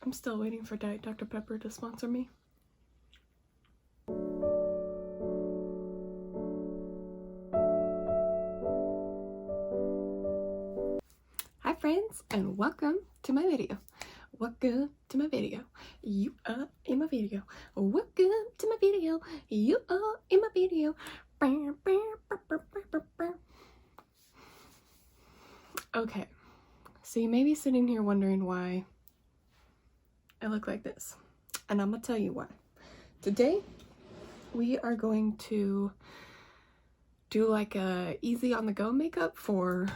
I'm still waiting for Diet Dr. Pepper to sponsor me. Hi friends, and welcome to my video. Welcome to my video. You are in my video. Welcome to my video. You are in my video. Okay, so you may be sitting here wondering why I look like this, and I'm gonna tell you why. Today we are going to do like a easy on the go makeup for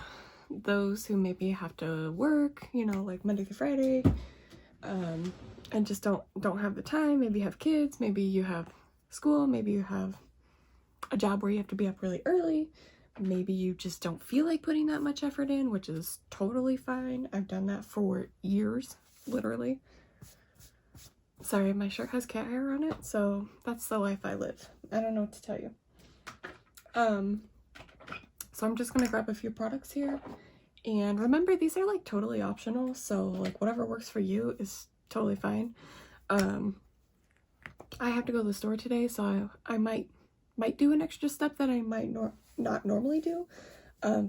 those who maybe have to work, you know, like Monday through Friday, and just don't have the time. Maybe you have kids, maybe you have school, maybe you have a job where you have to be up really early, maybe you just don't feel like putting that much effort in, which is totally fine. I've done that for years, literally. Sorry, my shirt has cat hair on it, so that's the life I live. I don't know what to tell you. So I'm just gonna grab a few products here, and remember, these are like totally optional, so like whatever works for you is totally fine. I have to go to the store today, so I might do an extra step that I might not normally do,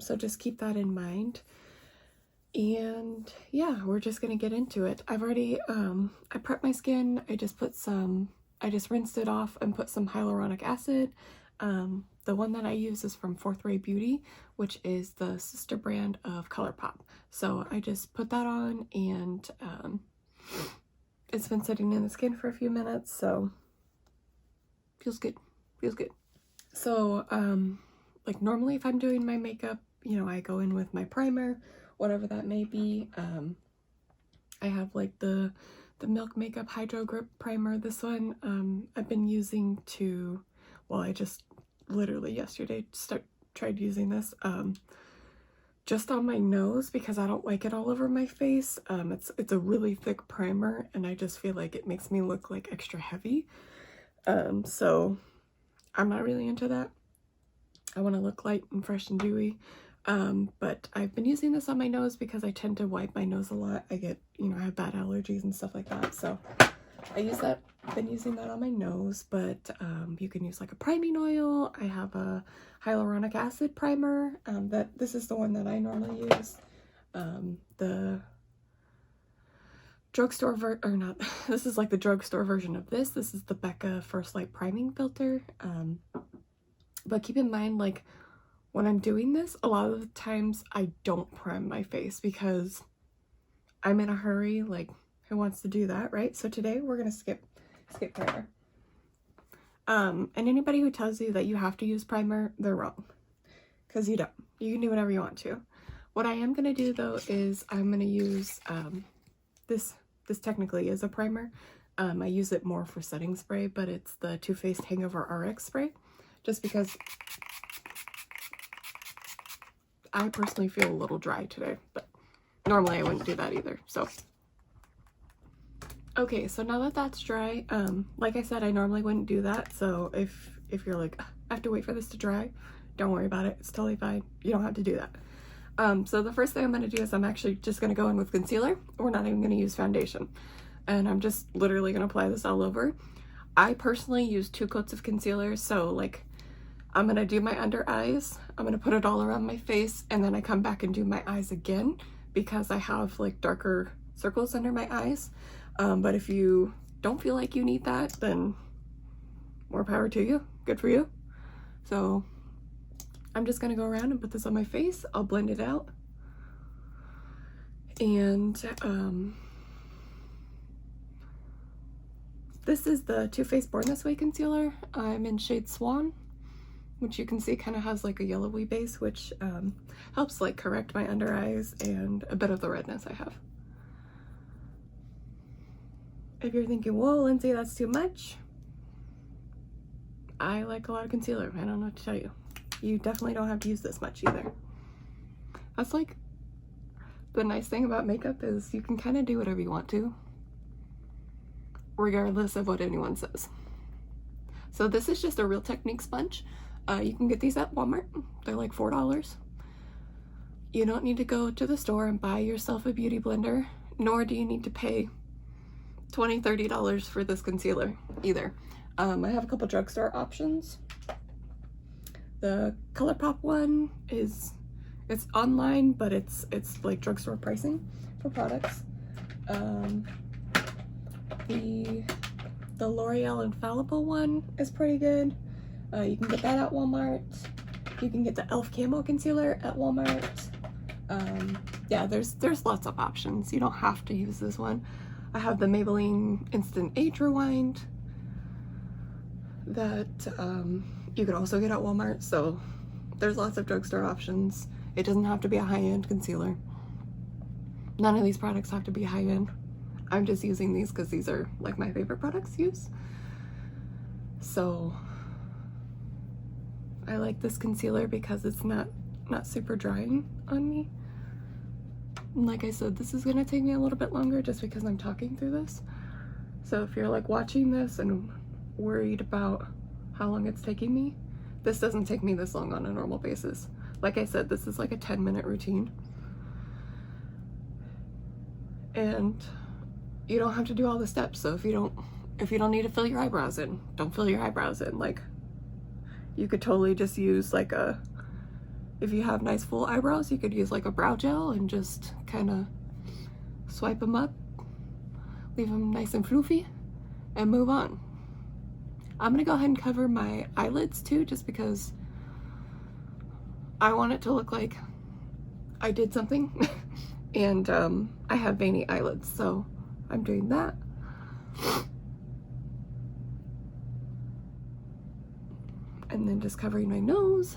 so just keep that in mind. And yeah, we're just gonna get into it. I've already I prepped my skin. I just rinsed it off and put some hyaluronic acid. The one that I use is from Fourth Ray Beauty, which is the sister brand of Colourpop. So I just put that on, and it's been sitting in the skin for a few minutes, so feels good, feels good. So like normally if I'm doing my makeup, you know, I go in with my primer, whatever that may be. I have like the Milk Makeup Hydro Grip Primer. This one I've been using to, well, I just literally yesterday tried using this just on my nose because I don't like it all over my face. It's a really thick primer, and I just feel like it makes me look like extra heavy. So I'm not really into that. I want to look light and fresh and dewy. But I've been using this on my nose because I tend to wipe my nose a lot. I get, you know, I have bad allergies and stuff like that, so I've been using that on my nose. But you can use like a priming oil. I have a hyaluronic acid primer. This is the one that I normally use. The drugstore this is like the drugstore version of this. This is the Becca First Light Priming Filter. But keep in mind, like, when I'm doing this, a lot of the times I don't prime my face because I'm in a hurry. Like, who wants to do that, right? So today we're gonna skip primer. And anybody who tells you that you have to use primer, they're wrong, because you don't. You can do whatever you want to. What I am gonna do though is I'm gonna use this technically is a primer. I use it more for setting spray, but it's the Too Faced Hangover RX spray, just because I personally feel a little dry today, but normally I wouldn't do that either. So okay, so now that that's dry, like I said, I normally wouldn't do that. So if you're like, I have to wait for this to dry, don't worry about it. It's totally fine. You don't have to do that. So the first thing I'm going to do is I'm actually just going to go in with concealer. We're not even going to use foundation. And I'm just literally going to apply this all over. I personally use 2 coats of concealer. So like, I'm going to do my under eyes. I'm going to put it all around my face. And then I come back and do my eyes again because I have like darker circles under my eyes. But if you don't feel like you need that, then more power to you. Good for you. So I'm just gonna go around and put this on my face. I'll blend it out. And this is the Too Faced Born This Way concealer. I'm in shade Swan, which you can see kind of has like a yellowy base, which helps like correct my under eyes and a bit of the redness I have. If you're thinking, whoa, Lindsay, that's too much, I like a lot of concealer. I don't know what to tell you. You definitely don't have to use this much either. That's like the nice thing about makeup is you can kind of do whatever you want to, regardless of what anyone says. So this is just a Real Technique sponge. You can get these at Walmart. They're like $4. You don't need to go to the store and buy yourself a beauty blender. nor do you need to pay $20, $30 for this concealer either. I have a couple drugstore options. The Colourpop one it's online, but it's like drugstore pricing for products. The L'Oreal Infallible one is pretty good. You can get that at Walmart. You can get the e.l.f. Camo Concealer at Walmart. Yeah, there's lots of options. You don't have to use this one. I have the Maybelline Instant Age Rewind that you could also get at Walmart, so there's lots of drugstore options. It doesn't have to be a high-end concealer. None of these products have to be high-end. I'm just using these because these are like my favorite products to use. So I like this concealer because it's not super drying on me. And like I said, this is gonna take me a little bit longer just because I'm talking through this. So if you're like watching this and worried about how long it's taking me, this doesn't take me this long on a normal basis. Like I said, this is like a 10-minute routine. And you don't have to do all the steps. So if you don't need to fill your eyebrows in, don't fill your eyebrows in. Like, you could totally just use like if you have nice full eyebrows, you could use like a brow gel and just kind of swipe them up, leave them nice and floofy, and move on. I'm gonna go ahead and cover my eyelids too, just because I want it to look like I did something. And I have veiny eyelids, so I'm doing that. And then just covering my nose.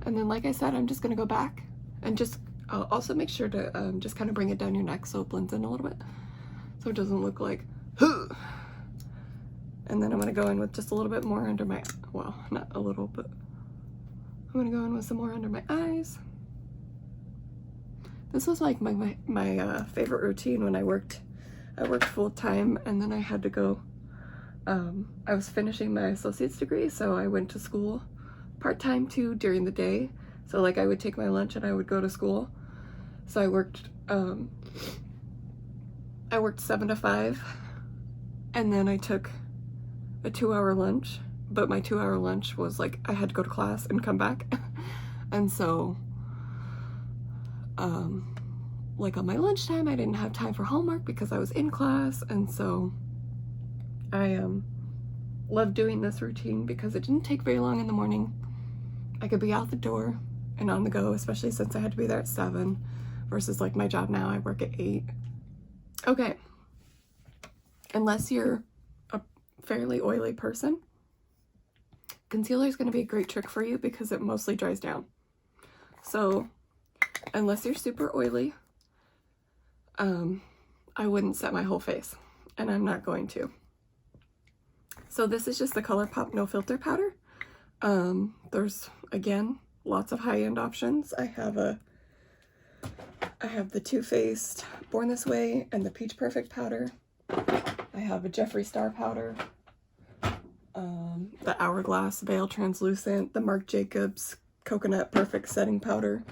And then, like I said, I'm just gonna go back and just also make sure to just kind of bring it down your neck so it blends in a little bit, so it doesn't look like huh. And then I'm gonna go in with just a little bit more under my, well, not a little, but I'm gonna go in with some more under my eyes. This was like my favorite routine when I worked full time, and then I had to go, I was finishing my associate's degree, so I went to school part-time too during the day. So like I would take my lunch and I would go to school. So I worked 7 to 5, and then I took a 2-hour lunch, but my 2-hour lunch was like I had to go to class and come back. And so like on my lunchtime I didn't have time for homework because I was in class, and so I loved doing this routine because it didn't take very long in the morning. I could be out the door and on the go, especially since I had to be there at 7 versus like my job now, I work at 8. Okay, unless you're a fairly oily person, concealer is going to be a great trick for you because it mostly dries down. So unless you're super oily, I wouldn't set my whole face, and I'm not going to. So this is just the Colourpop No Filter powder. There's, again, lots of high-end options. I have the Too Faced Born This Way and the Peach Perfect powder. I have a Jeffree Star powder, the Hourglass Veil Translucent, the Marc Jacobs Coconut Perfect Setting Powder,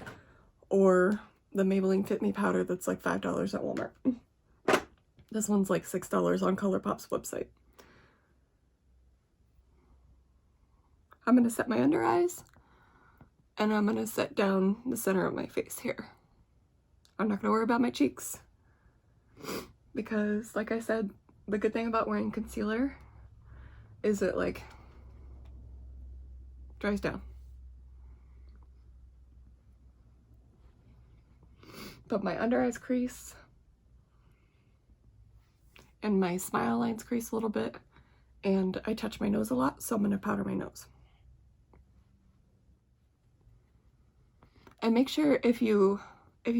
or the Maybelline Fit Me powder that's like $5 at Walmart. This one's like $6 on Colourpop's website. I'm going to set my under eyes, and I'm going to set down the center of my face here. I'm not going to worry about my cheeks because, like I said, the good thing about wearing concealer is it like dries down. But my under eyes crease and my smile lines crease a little bit, and I touch my nose a lot, so I'm going to powder my nose. And make sure if you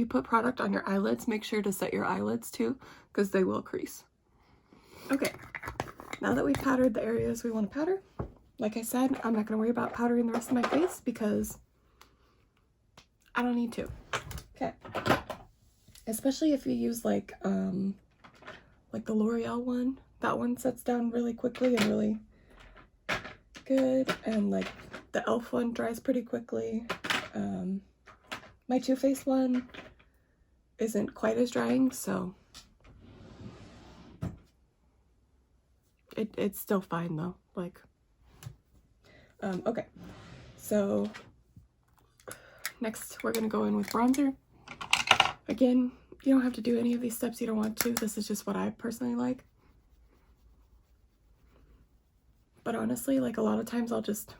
put product on your eyelids, make sure to set your eyelids too, because they will crease. Okay, now that we've powdered the areas we want to powder, like I said, I'm not going to worry about powdering the rest of my face because I don't need to. Okay, especially if you use like the L'Oreal one. That one sets down really quickly and really good, and like the e.l.f. one dries pretty quickly. My Too Faced one isn't quite as drying, so it's still fine though. Like, okay, so next we're gonna go in with bronzer. Again, you don't have to do any of these steps you don't want to. This is just what I personally like. But honestly, like a lot of times I'll just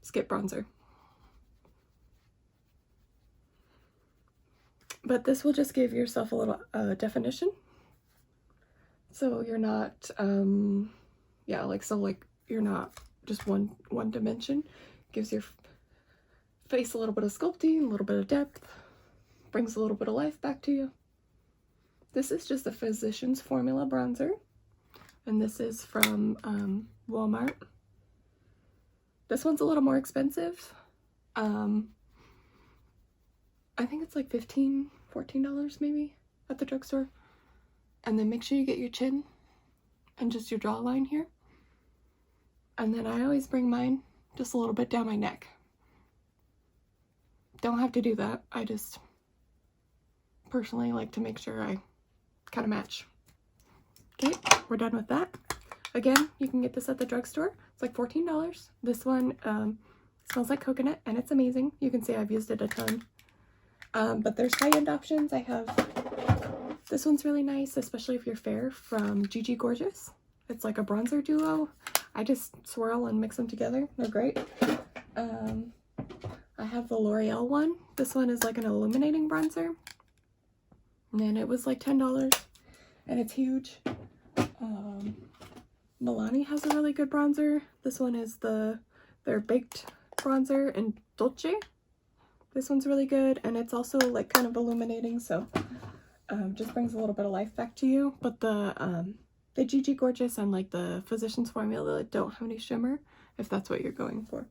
skip bronzer. But this will just give yourself a little definition. So you're not, yeah, like, so like you're not just one dimension. Gives your face a little bit of sculpting, a little bit of depth, brings a little bit of life back to you. This is just a Physicians Formula bronzer, and this is from Walmart. This one's a little more expensive. I think it's like $15, $14 maybe at the drugstore. And then make sure you get your chin and just your jawline here. And then I always bring mine just a little bit down my neck. Don't have to do that. I just personally like to make sure I kind of match. Okay, we're done with that. Again, you can get this at the drugstore. It's like $14. This one smells like coconut and it's amazing. You can see I've used it a ton. But there's high-end options. I have, this one's really nice, especially if you're fair, from Gigi Gorgeous. It's like a bronzer duo. I just swirl and mix them together. They're great. I have the L'Oreal one. This one is like an illuminating bronzer. And it was like $10. And it's huge. Milani has a really good bronzer. This one is their baked bronzer in Dolce. This one's really good, and it's also like kind of illuminating, so just brings a little bit of life back to you. But the Gigi Gorgeous and like the Physicians Formula don't have any shimmer, if that's what you're going for.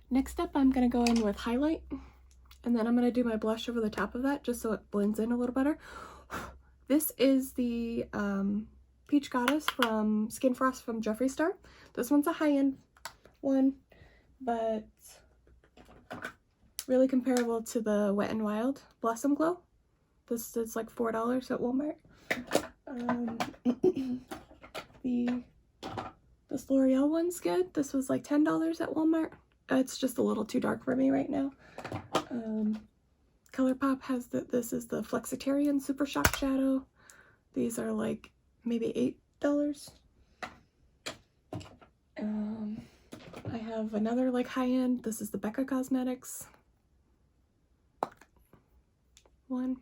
Next up, I'm gonna go in with highlight, and then I'm gonna do my blush over the top of that, just so it blends in a little better. This is the Peach Goddess from Skin Frost from Jeffree Star. This one's a high-end one, but really comparable to the Wet n Wild Blossom Glow. This is like $4 at Walmart. This L'Oreal one's good. This was like $10 at Walmart. It's just a little too dark for me right now. Colourpop has this is the Flexitarian Super Shock Shadow. These are like maybe $8. I have another like high-end. This is the Becca Cosmetics one.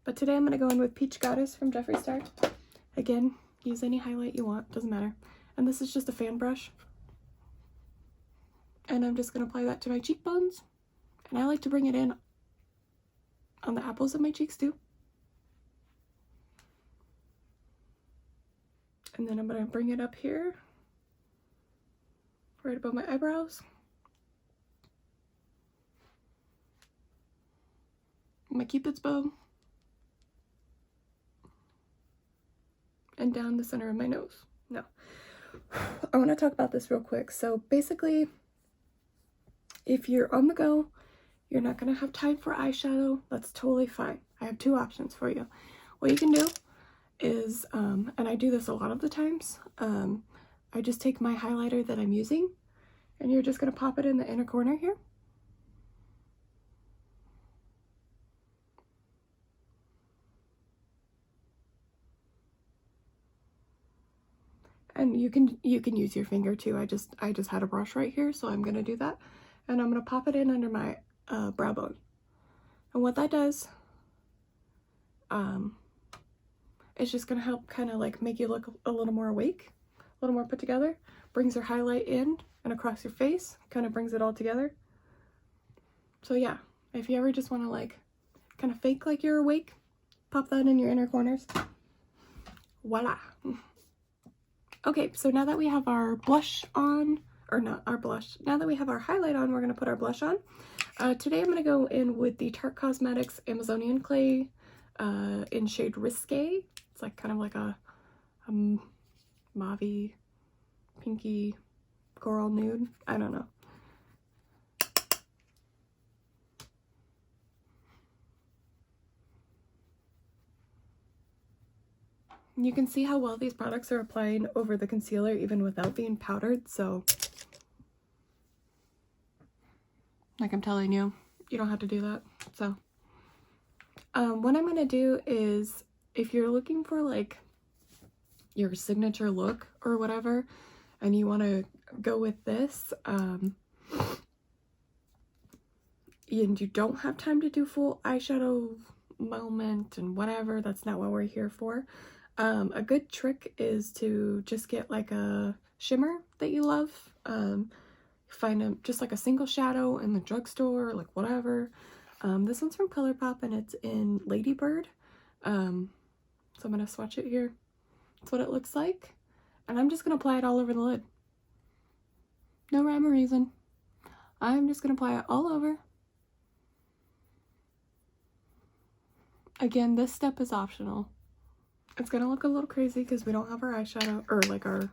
But today I'm going to go in with Peach Goddess from Jeffree Star. Again, use any highlight you want, doesn't matter. And this is just a fan brush. And I'm just going to apply that to my cheekbones. And I like to bring it in on the apples of my cheeks too. And then I'm going to bring it up here, right above my eyebrows. My Cupid's bow. And down the center of my nose. No. I want to talk about this real quick. So basically, if you're on the go, you're not going to have time for eyeshadow, that's totally fine. I have two options for you. What you can do is, and I do this a lot of the times, I just take my highlighter that I'm using, and you're just going to pop it in the inner corner here. And you can use your finger too. I just had a brush right here, so I'm gonna do that. And I'm gonna pop it in under my brow bone. And what that does, it's just gonna help kind of like make you look a little more awake, a little more put together. Brings your highlight in and across your face, kind of brings it all together. So yeah, if you ever just want to like kind of fake like you're awake, pop that in your inner corners. Voila. Okay, so now that we have our blush on, or not our blush, now that we have our highlight on, we're going to put our blush on. Today I'm going to go in with the Tarte Cosmetics Amazonian Clay in shade Risque. It's like kind of like a mauve, pinky, coral nude. I don't know. You can see how well these products are applying over the concealer even without being powdered, so like I'm telling you, you don't have to do that. So what I'm gonna do is, if you're looking for like your signature look or whatever and you want to go with this, and you don't have time to do full eyeshadow moment and whatever, that's not what we're here for. A good trick is to just get like a shimmer that you love. Find just like a single shadow in the drugstore, like whatever. This one's from Colourpop and it's in Ladybird. So I'm gonna swatch it here. That's what it looks like. And I'm just gonna apply it all over the lid. No rhyme or reason. I'm just gonna apply it all over. Again, this step is optional. It's gonna look a little crazy because we don't have our eyeshadow or like our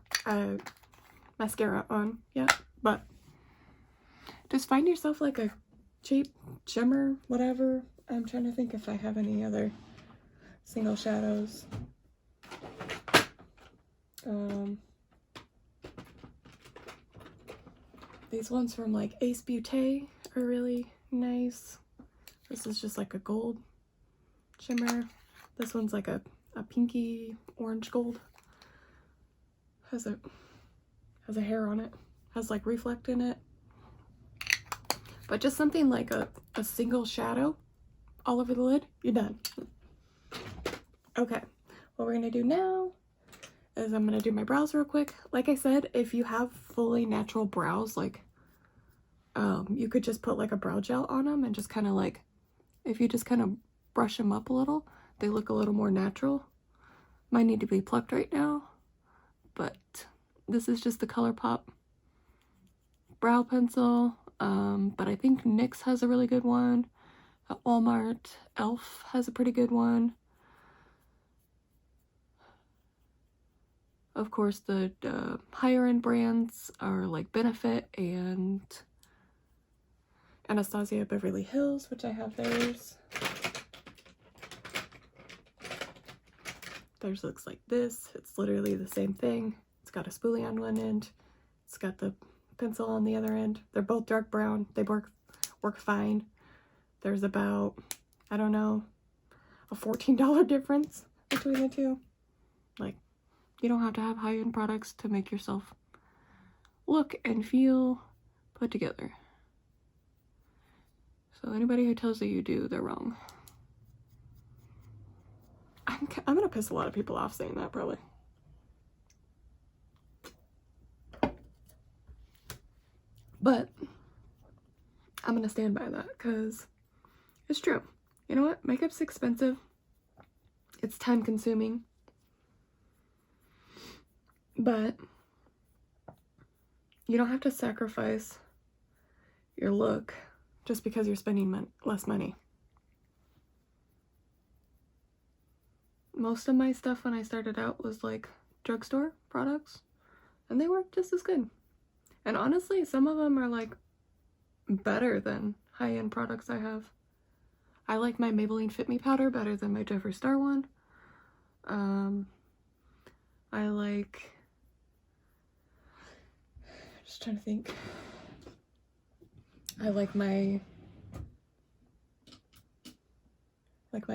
mascara on yet, but just find yourself like a cheap shimmer, whatever. I'm trying to think if I have any other single shadows. These ones from like Ace Beauté are really nice. This is just like a gold shimmer. This one's like a pinky orange gold. Has a hair on it. Has like reflect in it. But just something like a single shadow all over the lid, you're done. Okay, what we're gonna do now is I'm gonna do my brows real quick. Like I said, if you have fully natural brows, like you could just put like a brow gel on them and just kind of like, if you just kind of brush them up a little, they look a little more natural. Might need to be plucked right now, but this is just the Colourpop brow pencil. But I think NYX has a really good one. At Walmart, Elf has a pretty good one. Of course, the higher end brands are like Benefit and Anastasia Beverly Hills, which I have theirs. Theirs looks like this. It's literally the same thing. It's got a spoolie on one end. It's got the pencil on the other end. They're both dark brown. They work fine. There's about, I don't know, a $14 difference between the two. Like, you don't have to have high-end products to make yourself look and feel put together. So anybody who tells you you do, they're wrong. I'm gonna piss a lot of people off saying that, probably. But I'm gonna stand by that because it's true. You know what? Makeup's expensive. It's time consuming. But you don't have to sacrifice your look just because you're spending less money. Most of my stuff when I started out was like drugstore products, and they work just as good. And honestly, some of them are like better than high-end products I have. I like my Maybelline Fit Me powder better than my Jeffree Star one. I like, just trying to think. I like my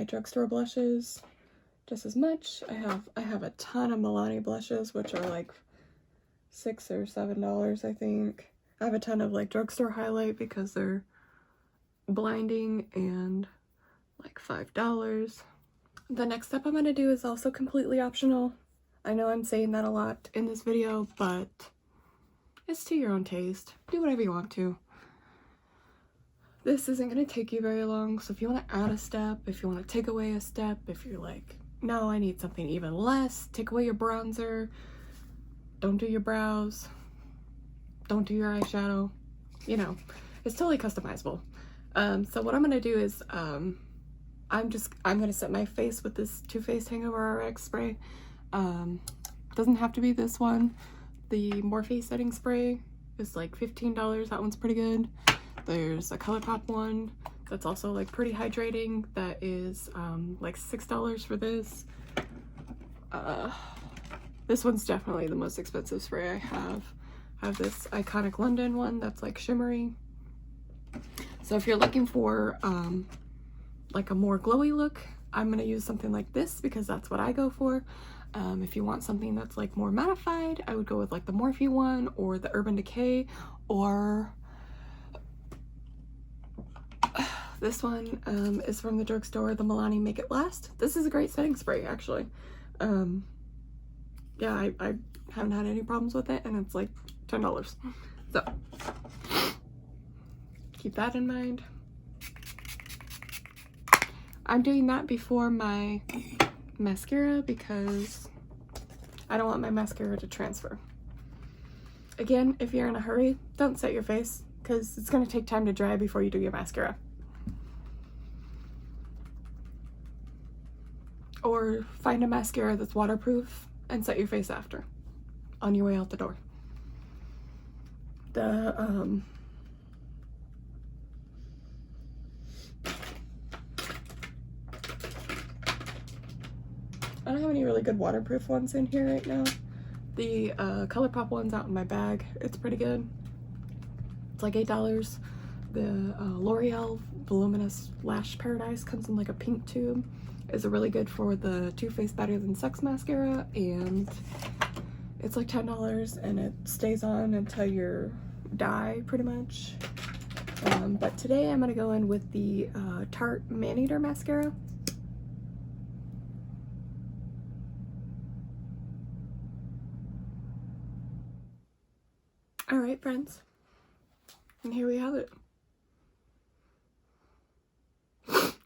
drugstore blushes just as much. I have a ton of Milani blushes, which are like $6 or $7, I think. I have a ton of like drugstore highlight because they're blinding and like $5. The next step I'm going to do is also completely optional. I know I'm saying that a lot in this video, but it's to your own taste. Do whatever you want to. This isn't going to take you very long, so if you want to add a step, if you want to take away a step, if you're like, no, I need something even less, take away your bronzer, don't do your brows, don't do your eyeshadow, you know, it's totally customizable. So what I'm going to do is, I'm going to set my face with this Too Faced Hangover RX spray. Doesn't have to be this one. The Morphe setting spray is like $15. That one's pretty good. There's a Colourpop one that's also like pretty hydrating. That is like $6 for this. This one's definitely the most expensive spray I have. I have this Iconic London one that's like shimmery. So if you're looking for like a more glowy look, I'm gonna use something like this because that's what I go for. If you want something that's like more mattified, I would go with like the Morphe one or the Urban Decay, or this one is from the drugstore, the Milani Make It Last. This is a great setting spray, actually. Yeah, I haven't had any problems with it, and it's like $10. So keep that in mind. I'm doing that before my mascara because I don't want my mascara to transfer. Again, if you're in a hurry, don't set your face because it's going to take time to dry before you do your mascara. Or find a mascara that's waterproof and set your face after on your way out the door. I don't have any really good waterproof ones in here right now. The Colourpop one's out in my bag. It's pretty good. It's like $8. The L'Oreal Voluminous Lash Paradise comes in like a pink tube. Is really good for the Too Faced Better Than Sex mascara, and it's like $10 and it stays on until you die pretty much. But today I'm gonna go in with the Tarte Maneater mascara. All right, friends, and here we have it.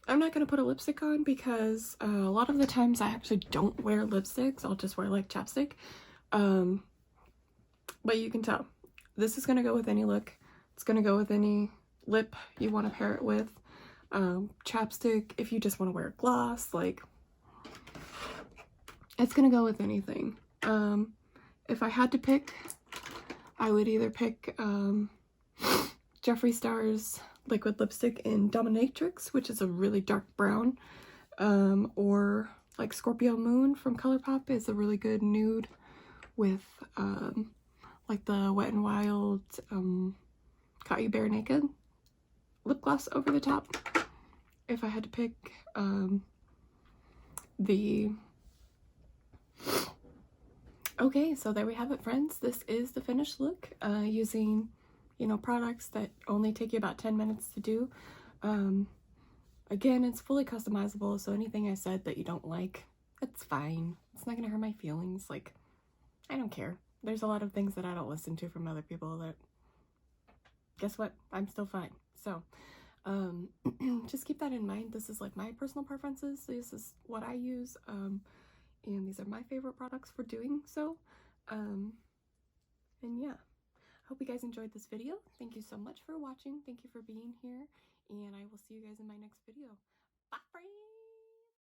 I'm not going to put a lipstick on because a lot of the times I actually don't wear lipsticks. I'll just wear like chapstick. But you can tell. This is going to go with any look. It's going to go with any lip you want to pair it with. Chapstick, if you just want to wear gloss, like, it's going to go with anything. If I had to pick, I would either pick Jeffree Star's liquid lipstick in Dominatrix, which is a really dark brown, or like Scorpio Moon from Colourpop is a really good nude with like the Wet n Wild Caught You Bare Naked lip gloss over the top. If I had to pick okay, so there we have it, friends. This is the finished look using, you know, products that only take you about 10 minutes to do. Again, it's fully customizable, so anything I said that you don't like, it's fine. It's not gonna hurt my feelings. Like, I don't care. There's a lot of things that I don't listen to from other people that, guess what? I'm still fine. So, just keep that in mind. This is like my personal preferences. This is what I use, and these are my favorite products for doing so. And yeah. Hope you guys enjoyed this video. Thank you so much for watching. Thank you for being here, and I will see you guys in my next video. Bye, friends!